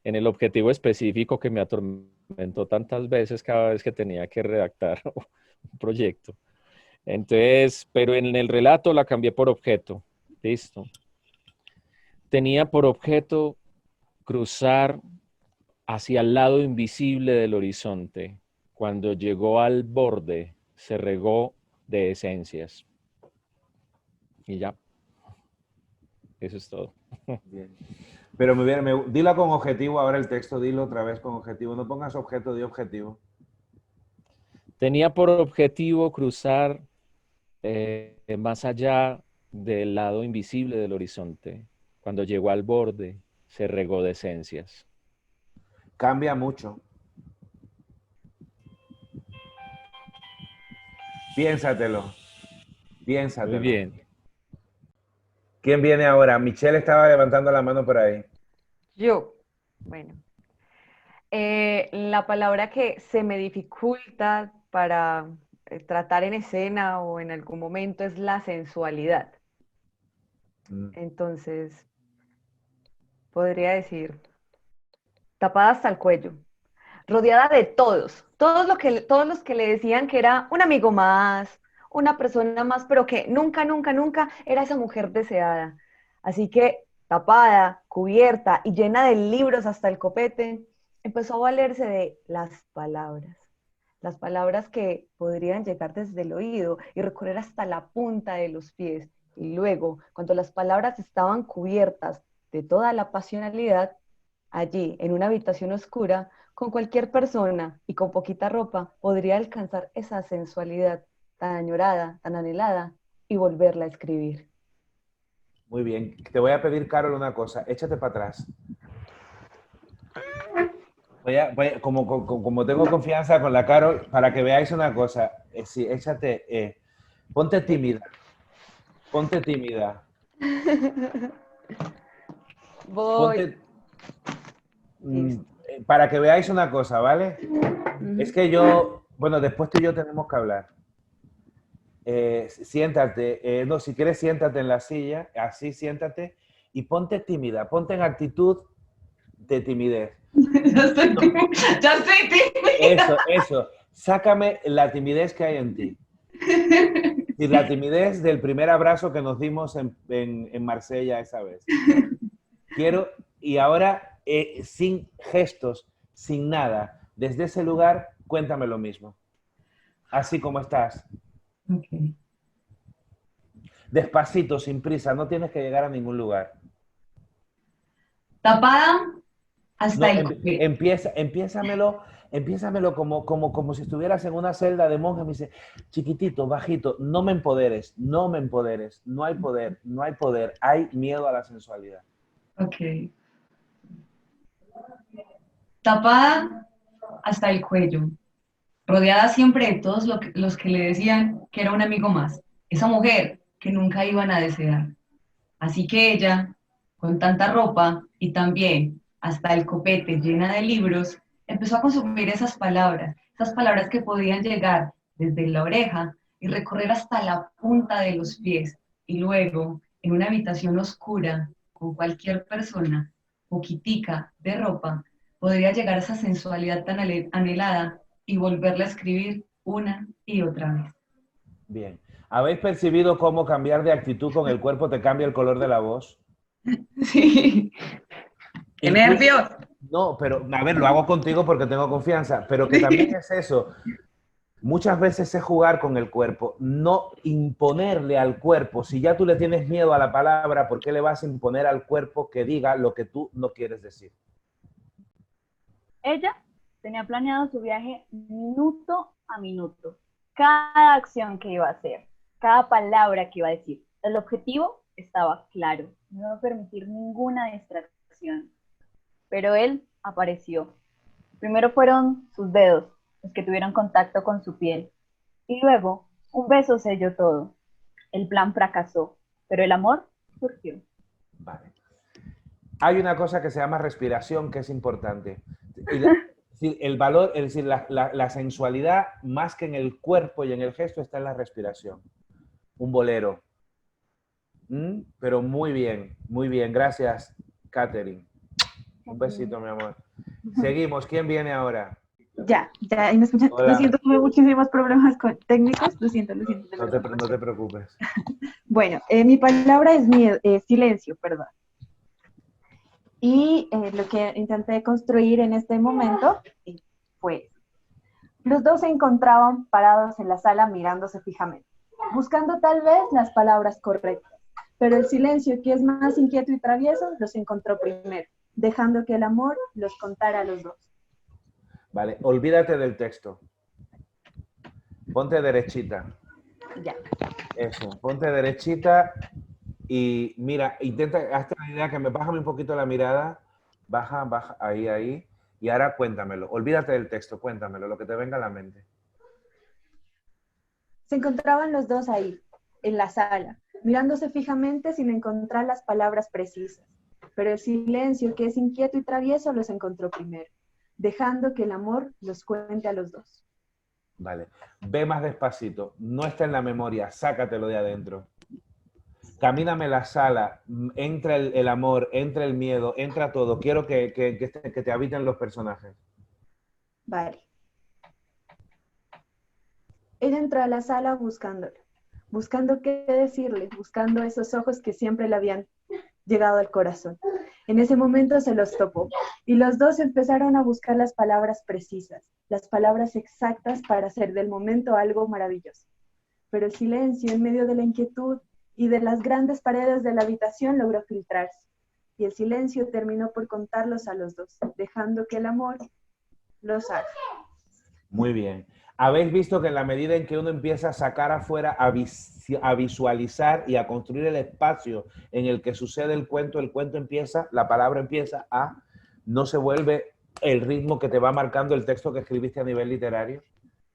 en el objetivo específico que me atormentó tantas veces cada vez que tenía que redactar un proyecto. Entonces, pero en el relato la cambié por objeto. Listo. Tenía por objeto cruzar hacia el lado invisible del horizonte. Cuando llegó al borde, se regó de esencias. Y ya. Eso es todo. Bien. Pero dilo con objetivo ahora el texto, dilo otra vez con objetivo. No pongas objeto, di objetivo. Tenía por objetivo cruzar más allá del lado invisible del horizonte. Cuando llegó al borde, se regó de esencias. Cambia mucho. Piénsatelo. Piénsatelo. Muy bien. ¿Quién viene ahora? Michelle estaba levantando la mano por ahí. Yo. Bueno. La palabra que se me dificulta para tratar en escena o en algún momento es la sensualidad. Entonces, podría decir, tapada hasta el cuello, rodeada de todos los que le decían que era un amigo más, una persona más, pero que nunca, nunca, nunca era esa mujer deseada. Así que tapada, cubierta y llena de libros hasta el copete, empezó a valerse de las palabras que podrían llegar desde el oído y recorrer hasta la punta de los pies. Y luego, cuando las palabras estaban cubiertas de toda la pasionalidad, allí, en una habitación oscura, con cualquier persona y con poquita ropa, podría alcanzar esa sensualidad tan añorada, tan anhelada, y volverla a escribir. Muy bien. Te voy a pedir, Carol, una cosa. Échate para atrás. Como tengo confianza con la Carol, para que veáis una cosa. Sí, échate. Ponte tímida. Ponte tímida. Voy. Para que veáis una cosa, ¿vale? Es que bueno, después tú y yo tenemos que hablar. Siéntate, no, si quieres siéntate en la silla, así siéntate y ponte tímida, ponte en actitud de timidez. Ya estoy tímida. Eso, sácame la timidez que hay en ti. Y la timidez del primer abrazo que nos dimos en Marsella esa vez. Y ahora, sin gestos, sin nada, desde ese lugar, cuéntame lo mismo. Así como estás. Okay. Despacito, sin prisa, no tienes que llegar a ningún lugar. Tapada hasta el copete. Empiézamelo como si estuvieras en una celda de monje. Me dice, chiquitito, bajito, no me empoderes, no hay poder, hay miedo a la sensualidad. Ok. Tapada hasta el cuello, rodeada siempre de todos los que le decían que era un amigo más, esa mujer que nunca iban a desear. Así que ella, con tanta ropa y también hasta el copete llena de libros, empezó a consumir esas palabras que podían llegar desde la oreja y recorrer hasta la punta de los pies, y luego, en una habitación oscura, con cualquier persona, poquitica de ropa, podría llegar a esa sensualidad tan anhelada y volverla a escribir una y otra vez. Bien. ¿Habéis percibido cómo cambiar de actitud con el cuerpo te cambia el color de la voz? Sí. ¡Qué nervios! No, pero a ver, lo hago contigo porque tengo confianza, pero que también es eso. Muchas veces es jugar con el cuerpo, no imponerle al cuerpo. Si ya tú le tienes miedo a la palabra, ¿por qué le vas a imponer al cuerpo que diga lo que tú no quieres decir? Ella tenía planeado su viaje minuto a minuto. Cada acción que iba a hacer, cada palabra que iba a decir. El objetivo estaba claro, no iba a permitir ninguna distracción. Pero él apareció. Primero fueron sus dedos los que tuvieron contacto con su piel. Y luego, un beso selló todo. El plan fracasó, pero el amor surgió. Vale. Hay una cosa que se llama respiración que es importante. El valor, es decir, la sensualidad, más que en el cuerpo y en el gesto, está en la respiración. Un bolero. Pero muy bien, gracias, Catherine. Un besito, mi amor. Seguimos, ¿quién viene ahora? Ya, ahí me escuchan. Hola. Lo siento, tuve muchísimos problemas técnicos, lo siento. No te preocupes. Bueno, mi palabra es silencio, perdón. Y lo que intenté construir en este momento fue, los dos se encontraban parados en la sala mirándose fijamente, buscando tal vez las palabras correctas, pero el silencio, que es más inquieto y travieso, los encontró primero, dejando que el amor los contara a los dos. Vale, olvídate del texto. Ponte derechita. Ya. Eso, ponte derechita y mira, hazte la idea que bájame un poquito la mirada, baja, ahí, y ahora cuéntamelo. Olvídate del texto, cuéntamelo, lo que te venga a la mente. Se encontraban los dos ahí, en la sala, mirándose fijamente sin encontrar las palabras precisas, pero el silencio, que es inquieto y travieso, los encontró primero, dejando que el amor los cuente a los dos. Vale, ve más despacito, no está en la memoria, sácatelo de adentro. Camíname la sala, entra el amor, entra el miedo, entra todo. Quiero que te habiten los personajes. Vale. Ella entró a la sala buscando qué decirle, buscando esos ojos que siempre le habían llegado al corazón. En ese momento se los topó y los dos empezaron a buscar las palabras precisas, las palabras exactas para hacer del momento algo maravilloso. Pero el silencio en medio de la inquietud y de las grandes paredes de la habitación logró filtrarse. Y el silencio terminó por contarlos a los dos, dejando que el amor los haga. Muy bien. Habéis visto que en la medida en que uno empieza a sacar afuera, a visualizar y a construir el espacio en el que sucede el cuento empieza, la palabra empieza a, no se vuelve el ritmo que te va marcando el texto que escribiste a nivel literario.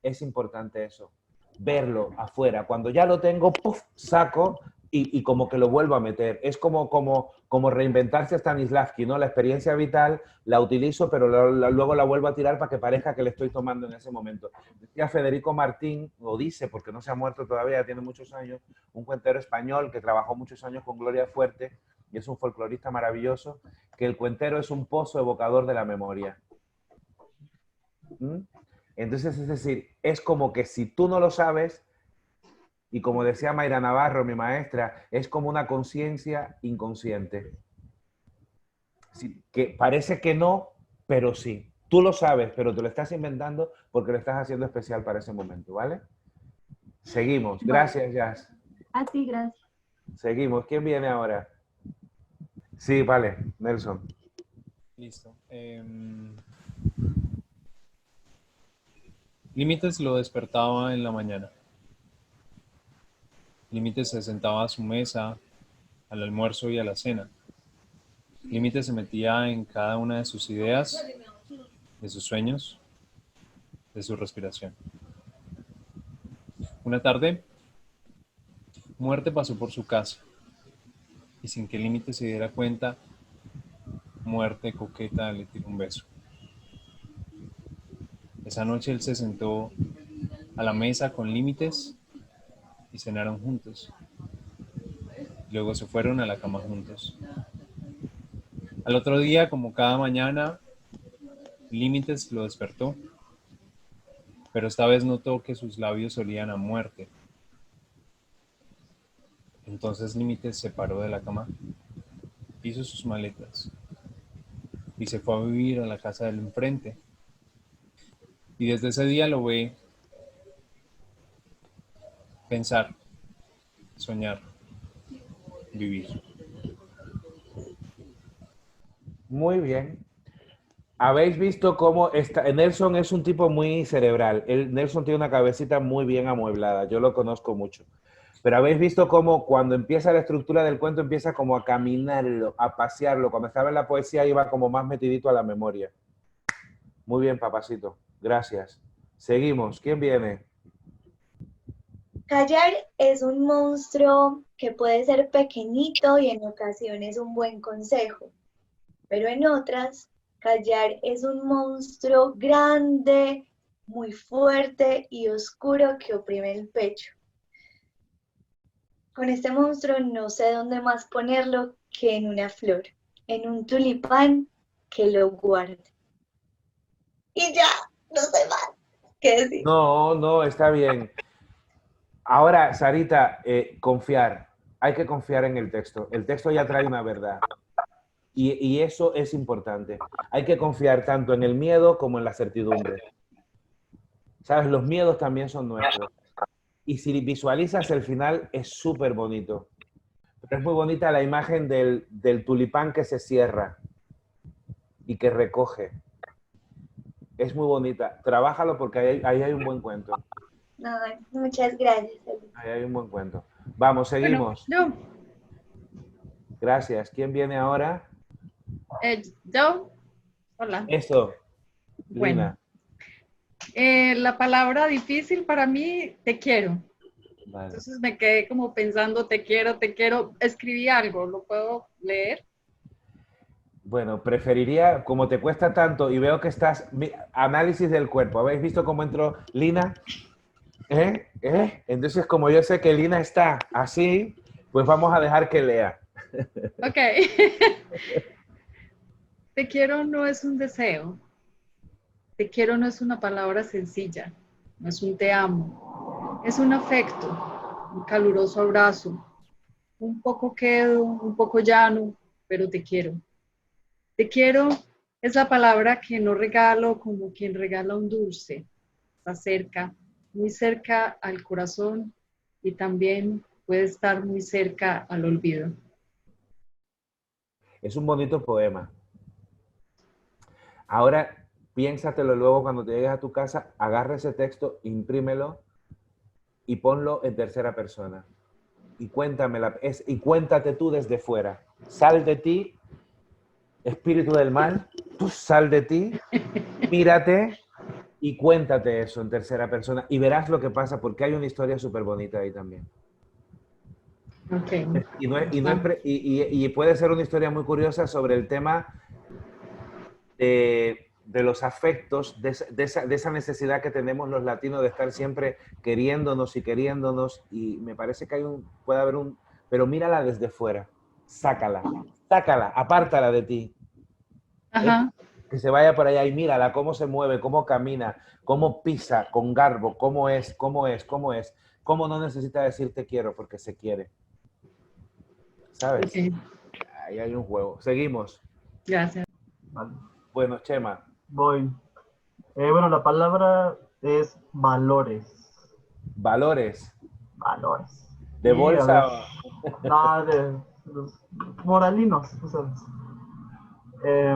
Es importante eso, verlo afuera. Cuando ya lo tengo, ¡puf!, saco y como que lo vuelvo a meter. Es como reinventarse a Stanislavski, ¿no? La experiencia vital la utilizo, pero luego la vuelvo a tirar para que parezca que le estoy tomando en ese momento. Decía Federico Martín, o dice, porque no se ha muerto todavía, tiene muchos años, un cuentero español que trabajó muchos años con Gloria Fuerte, y es un folclorista maravilloso, que el cuentero es un pozo evocador de la memoria. ¿Mm? Entonces, es decir, es como que si tú no lo sabes, y como decía Mayra Navarro, mi maestra, es como una conciencia inconsciente. Sí, que parece que no, pero sí. Tú lo sabes, pero te lo estás inventando porque lo estás haciendo especial para ese momento, ¿vale? Seguimos. Gracias, Jazz. A ti, gracias. Seguimos. ¿Quién viene ahora? Sí, vale. Nelson. Listo. Límites lo despertaba en la mañana. Límites se sentaba a su mesa, al almuerzo y a la cena. Límites se metía en cada una de sus ideas, de sus sueños, de su respiración. Una tarde, Muerte pasó por su casa y sin que Límites se diera cuenta, Muerte coqueta le tiró un beso. Esa noche él se sentó a la mesa con Límites y cenaron juntos. Luego se fueron a la cama juntos. Al otro día, como cada mañana, Límites lo despertó, pero esta vez notó que sus labios olían a muerte. Entonces Límites se paró de la cama, hizo sus maletas y se fue a vivir a la casa del enfrente. Y desde ese día lo ve pensar, soñar, vivir. Muy bien. Habéis visto cómo Nelson es un tipo muy cerebral. Nelson tiene una cabecita muy bien amueblada. Yo lo conozco mucho. Pero habéis visto cómo cuando empieza la estructura del cuento empieza como a caminarlo, a pasearlo. Cuando estaba en la poesía iba como más metidito a la memoria. Muy bien, papacito. Gracias. Seguimos. ¿Quién viene? Callar es un monstruo que puede ser pequeñito y en ocasiones un buen consejo, pero en otras, callar es un monstruo grande, muy fuerte y oscuro que oprime el pecho. Con este monstruo no sé dónde más ponerlo que en una flor, en un tulipán que lo guarde. Y ya, no sé más qué decir. No, está bien. Ahora, Sarita, confiar. Hay que confiar en el texto. El texto ya trae una verdad. Y eso es importante. Hay que confiar tanto en el miedo como en la certidumbre. ¿Sabes? Los miedos también son nuestros. Y si visualizas el final, es súper bonito. Pero es muy bonita la imagen del tulipán que se cierra y que recoge. Es muy bonita. Trabájalo porque ahí hay un buen cuento. No, muchas gracias. Ahí hay un buen cuento. Vamos, seguimos. Bueno, Gracias. ¿Quién viene ahora? yo. Hola. Eso. Bueno. Lina. La palabra difícil para mí, te quiero. Vale. Entonces me quedé como pensando, te quiero. Escribí algo, ¿lo puedo leer? Bueno, preferiría, como te cuesta tanto y veo que estás... Análisis del cuerpo. ¿Habéis visto cómo entró Lina? Entonces, como yo sé que Lina está así, pues vamos a dejar que lea. Ok. Te quiero no es un deseo. Te quiero no es una palabra sencilla. No es un te amo. Es un afecto, un caluroso abrazo. Un poco quedo, un poco llano, pero te quiero. Te quiero es la palabra que no regalo como quien regala un dulce. Está cerca, muy cerca al corazón y también puede estar muy cerca al olvido. Es un bonito poema. Ahora, piénsatelo luego cuando te llegues a tu casa, agarra ese texto, imprímelo y ponlo en tercera persona. Y y cuéntate tú desde fuera. Sal de ti, espíritu del mal, tú sal de ti, mírate y cuéntate eso en tercera persona y verás lo que pasa porque hay una historia súper bonita ahí también. Okay. Y puede ser una historia muy curiosa sobre el tema de los afectos, de esa necesidad que tenemos los latinos de estar siempre queriéndonos, y me parece que puede haber pero mírala desde fuera, sácala, apártala de ti. Ajá. Que se vaya por allá y mírala, cómo se mueve, cómo camina, cómo pisa con garbo, cómo no necesita decir te quiero porque se quiere. ¿Sabes? Okay. Ahí hay un juego. Seguimos. Gracias. Vale. Bueno, Chema. Voy. Bueno, la palabra es valores. Valores. Valores. ¿De bolsa? No, de los moralinos, tú sabes.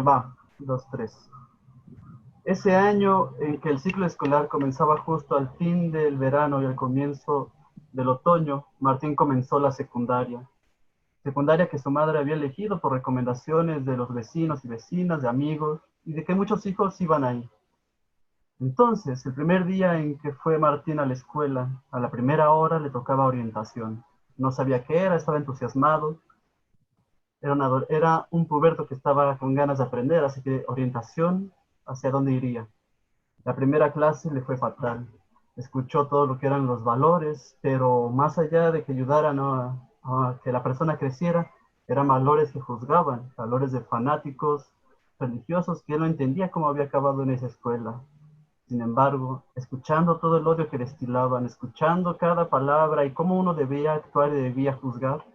Va, 2, 3. Ese año en que el ciclo escolar comenzaba justo al fin del verano y al comienzo del otoño, Martín comenzó la secundaria. Secundaria que su madre había elegido por recomendaciones de los vecinos y vecinas, de amigos, y de que muchos hijos iban ahí. Entonces, el primer día en que fue Martín a la escuela, a la primera hora le tocaba orientación. No sabía qué era, estaba entusiasmado. Era un puberto que estaba con ganas de aprender, así que orientación, ¿hacia dónde iría? La primera clase le fue fatal. Escuchó todo lo que eran los valores, pero más allá de que ayudaran a que la persona creciera, eran valores que juzgaban, valores de fanáticos religiosos que él no entendía cómo había acabado en esa escuela. Sin embargo, escuchando todo el odio que destilaban, escuchando cada palabra y cómo uno debía actuar y debía juzgar,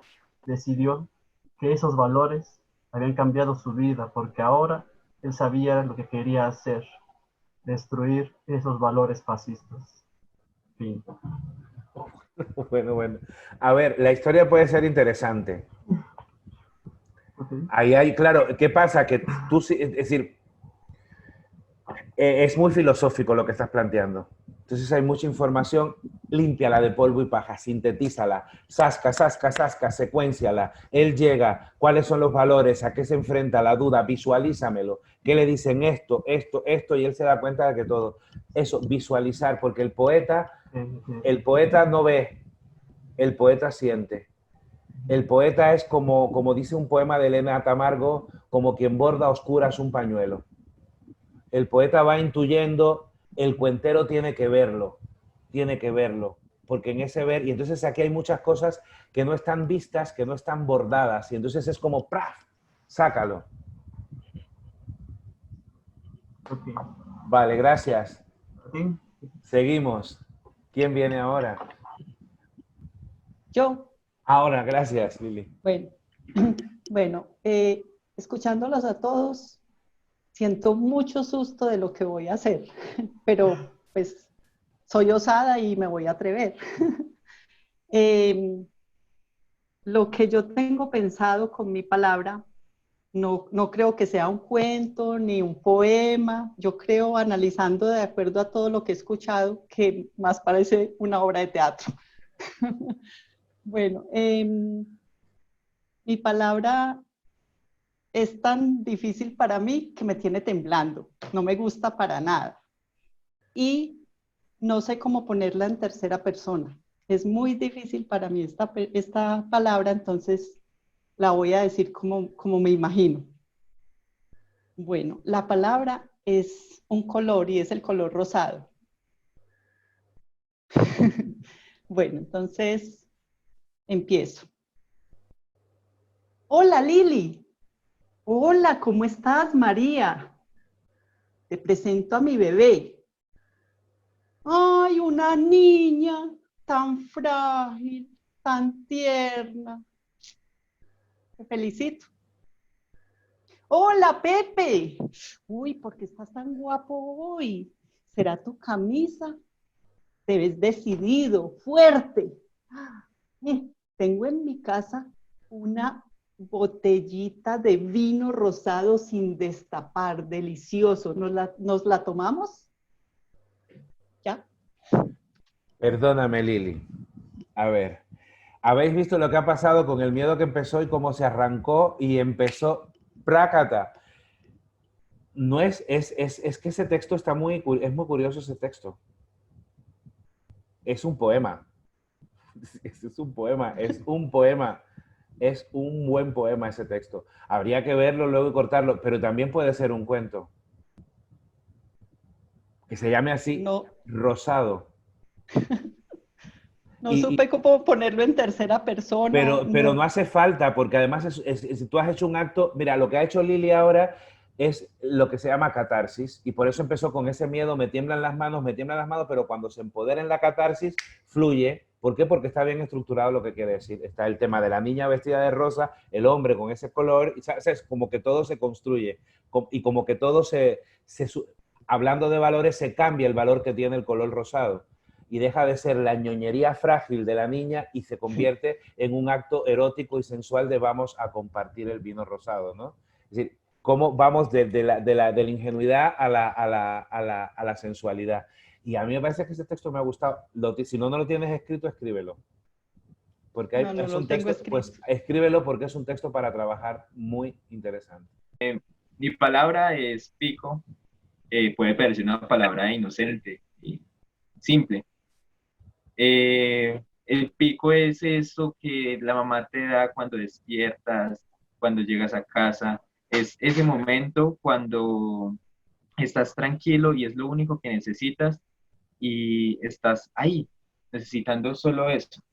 decidió que esos valores habían cambiado su vida, porque ahora él sabía lo que quería hacer, destruir esos valores fascistas. Fin. Bueno. A ver, la historia puede ser interesante. Ahí hay, claro, ¿qué pasa? Que tú, es decir, es muy filosófico lo que estás planteando. Entonces hay mucha información, límpiala de polvo y paja, sintetízala, sasca, secuénciala. Él llega, ¿cuáles son los valores? ¿A qué se enfrenta la duda? Visualízamelo. ¿Qué le dicen esto? Y él se da cuenta de que todo. Eso, visualizar, porque el poeta no ve, el poeta siente. El poeta es como dice un poema de Elena Tamargo, como quien borda a oscuras un pañuelo. El poeta va intuyendo, el cuentero tiene que verlo, porque en ese ver, y entonces aquí hay muchas cosas que no están vistas, que no están bordadas, y entonces es como, ¡praf! Sácalo. Okay. Vale, gracias. ¿Sí? Seguimos. ¿Quién viene ahora? Yo. Ahora, gracias, Lili. Bueno, escuchándolos a todos, siento mucho susto de lo que voy a hacer, pero pues soy osada y me voy a atrever. Lo que yo tengo pensado con mi palabra, no creo que sea un cuento ni un poema. Yo creo, analizando de acuerdo a todo lo que he escuchado, que más parece una obra de teatro. Bueno, mi palabra es tan difícil para mí que me tiene temblando. No me gusta para nada. Y no sé cómo ponerla en tercera persona. Es muy difícil para mí esta palabra, entonces la voy a decir como me imagino. Bueno, la palabra es un color y es el color rosado. Bueno, entonces empiezo. Hola, Lili. Hola, ¿cómo estás, María? Te presento a mi bebé. Ay, una niña tan frágil, tan tierna. Te felicito. Hola, Pepe. Uy, ¿por qué estás tan guapo hoy? ¿Será tu camisa? Te ves decidido, fuerte. Tengo en mi casa una botellita de vino rosado sin destapar, delicioso. ¿Nos la tomamos? ¿Ya? Perdóname, Lili. A ver, ¿habéis visto lo que ha pasado con el miedo que empezó y cómo se arrancó y empezó prácata? No es que ese texto está es muy curioso ese texto. Es un poema. Es un poema, es un poema. Es un buen poema ese texto. Habría que verlo luego y cortarlo, pero también puede ser un cuento. Que se llame así, No. Rosado. No supe cómo ponerlo en tercera persona. Pero no hace falta, porque además si tú has hecho un acto, mira, lo que ha hecho Lili ahora es lo que se llama catarsis, y por eso empezó con ese miedo, me tiemblan las manos, pero cuando se empodera en la catarsis, fluye. ¿Por qué? Porque está bien estructurado lo que quiere decir. Está el tema de la niña vestida de rosa, el hombre con ese color, y ¿sabes? Como que todo se construye, y como que todo hablando de valores, se cambia el valor que tiene el color rosado. Y deja de ser la ñoñería frágil de la niña y se convierte en un acto erótico y sensual de vamos a compartir el vino rosado, ¿no? Es decir, cómo vamos de la ingenuidad a la sensualidad. Y a mí me parece que ese texto me ha gustado. Si no lo tienes escrito, escríbelo. Porque es un texto, pues escríbelo porque es un texto para trabajar muy interesante. Mi palabra es pico. Puede parecer una palabra inocente y simple. El pico es eso que la mamá te da cuando despiertas, cuando llegas a casa. Es ese momento cuando estás tranquilo y es lo único que necesitas y estás ahí, necesitando solo eso.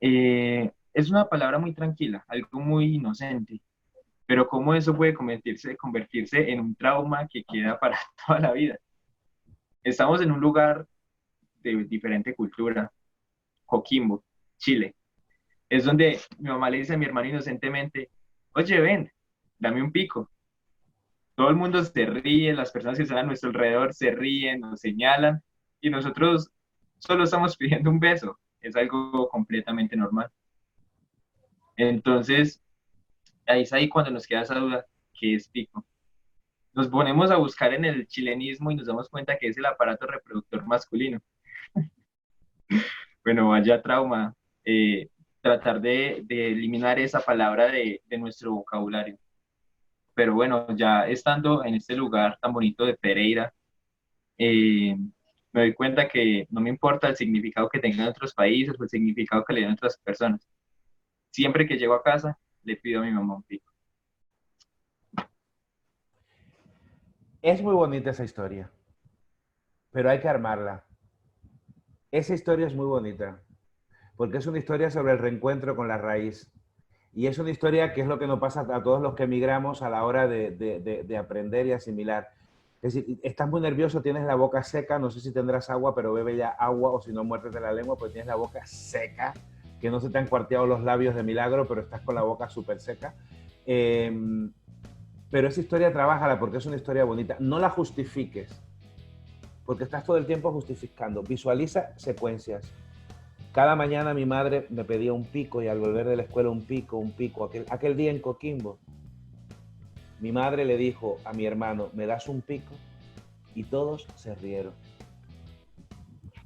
Es una palabra muy tranquila, algo muy inocente, pero cómo eso puede convertirse en un trauma que queda para toda la vida. Estamos en un lugar de diferente cultura, Coquimbo, Chile. Es donde mi mamá le dice a mi hermano inocentemente, oye, ven, dame un pico. Todo el mundo se ríe, las personas que están a nuestro alrededor se ríen, nos señalan, y nosotros solo estamos pidiendo un beso. Es algo completamente normal. Entonces, ahí es ahí cuando nos queda esa duda, ¿qué es pico? Nos ponemos a buscar en el chilenismo y nos damos cuenta que es el aparato reproductor masculino. Bueno, vaya trauma, tratar de eliminar esa palabra de nuestro vocabulario. Pero bueno, ya estando en este lugar tan bonito de Pereira, me doy cuenta que no me importa el significado que tengan otros países o el significado que le den otras personas. Siempre que llego a casa, le pido a mi mamá un pico. Es muy bonita esa historia, pero hay que armarla. Esa historia es muy bonita, porque es una historia sobre el reencuentro con la raíz. Y es una historia que es lo que nos pasa a todos los que emigramos a la hora de aprender y asimilar. Es decir, estás muy nervioso, tienes la boca seca, no sé si tendrás agua, pero bebe ya agua, o si no, muérdete la lengua, porque tienes la boca seca, que no se te han cuarteado los labios de milagro, pero estás con la boca súper seca. Pero esa historia trabájala porque es una historia bonita. No la justifiques, porque estás todo el tiempo justificando. Visualiza secuencias. Cada mañana mi madre me pedía un pico y al volver de la escuela un pico. Aquel día en Coquimbo, mi madre le dijo a mi hermano, ¿me das un pico? Y todos se rieron.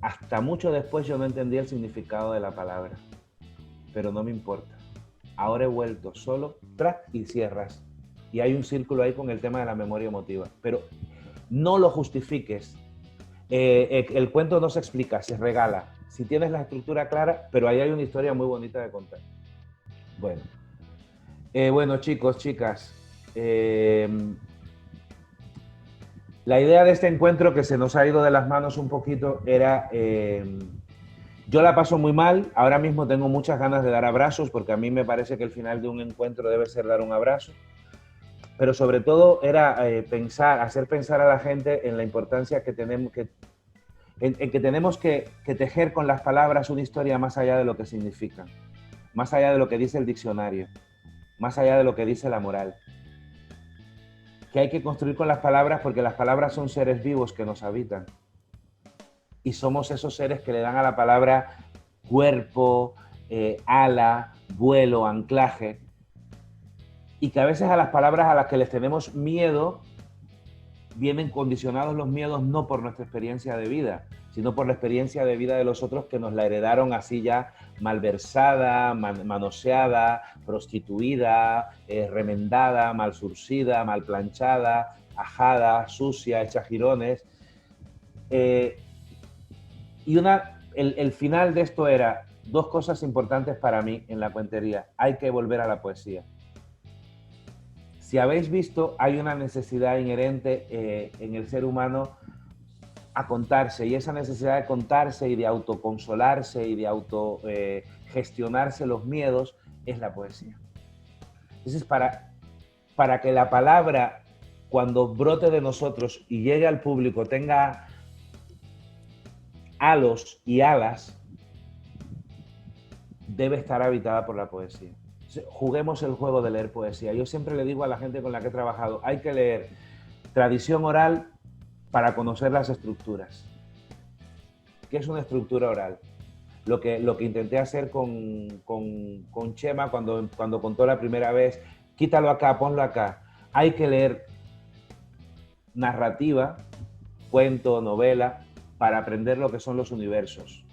Hasta mucho después yo no entendía el significado de la palabra, pero no me importa. Ahora he vuelto solo, track y cierras. Y hay un círculo ahí con el tema de la memoria emotiva. Pero no lo justifiques. El cuento no se explica, se regala. Si tienes la estructura clara, pero ahí hay una historia muy bonita de contar. Bueno, bueno chicos, chicas, la idea de este encuentro que se nos ha ido de las manos un poquito era, yo la paso muy mal, ahora mismo tengo muchas ganas de dar abrazos porque a mí me parece que el final de un encuentro debe ser dar un abrazo, pero sobre todo era hacer pensar a la gente en la importancia que tenemos en que tenemos que tejer con las palabras una historia más allá de lo que significan, más allá de lo que dice el diccionario, más allá de lo que dice la moral. que hay que construir con las palabras porque las palabras son seres vivos que nos habitan. Y somos esos seres que le dan a la palabra cuerpo, ala, vuelo, anclaje. Y que a veces a las palabras a las que les tenemos miedo, vienen condicionados los miedos no por nuestra experiencia de vida, sino por la experiencia de vida de los otros que nos la heredaron así ya malversada, manoseada, prostituida, remendada, mal surcida, mal planchada, ajada, sucia, hecha jirones. Y el final de esto era dos cosas importantes para mí en la cuentería. Hay que volver a la poesía. Si habéis visto, hay una necesidad inherente en el ser humano a contarse, y esa necesidad de contarse y de autoconsolarse y de autogestionarse los miedos es la poesía. Entonces, para que la palabra, cuando brote de nosotros y llegue al público, tenga halos y alas, debe estar habitada por la poesía. Juguemos el juego de leer poesía. Yo siempre le digo a la gente con la que he trabajado, hay que leer tradición oral para conocer las estructuras. ¿Qué es una estructura oral? Lo que intenté hacer con Chema cuando contó la primera vez, quítalo acá, ponlo acá. Hay que leer narrativa, cuento, novela, para aprender lo que son los universos,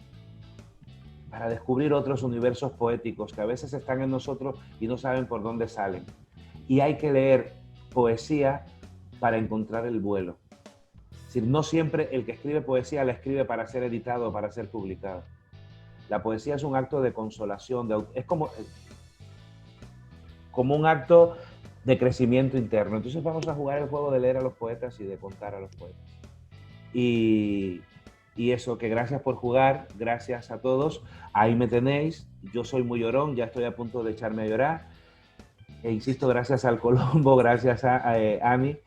para descubrir otros universos poéticos que a veces están en nosotros y no saben por dónde salen. Y hay que leer poesía para encontrar el vuelo. Es decir, no siempre el que escribe poesía la escribe para ser editado o para ser publicado. La poesía es un acto de consolación, es como un acto de crecimiento interno. Entonces vamos a jugar el juego de leer a los poetas y de contar a los poetas. Y eso, que gracias por jugar, gracias a todos. Ahí me tenéis, yo soy muy llorón, ya estoy a punto de echarme a llorar. E insisto, gracias al Colombo, gracias a Ani,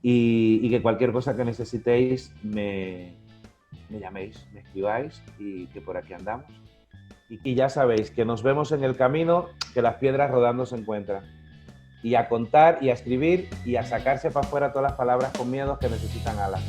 y que cualquier cosa que necesitéis me llaméis, me escribáis, y que por aquí andamos. Y ya sabéis que nos vemos en el camino, que las piedras rodando se encuentran. Y a contar, y a escribir, y a sacarse para afuera todas las palabras con miedos que necesitan alas.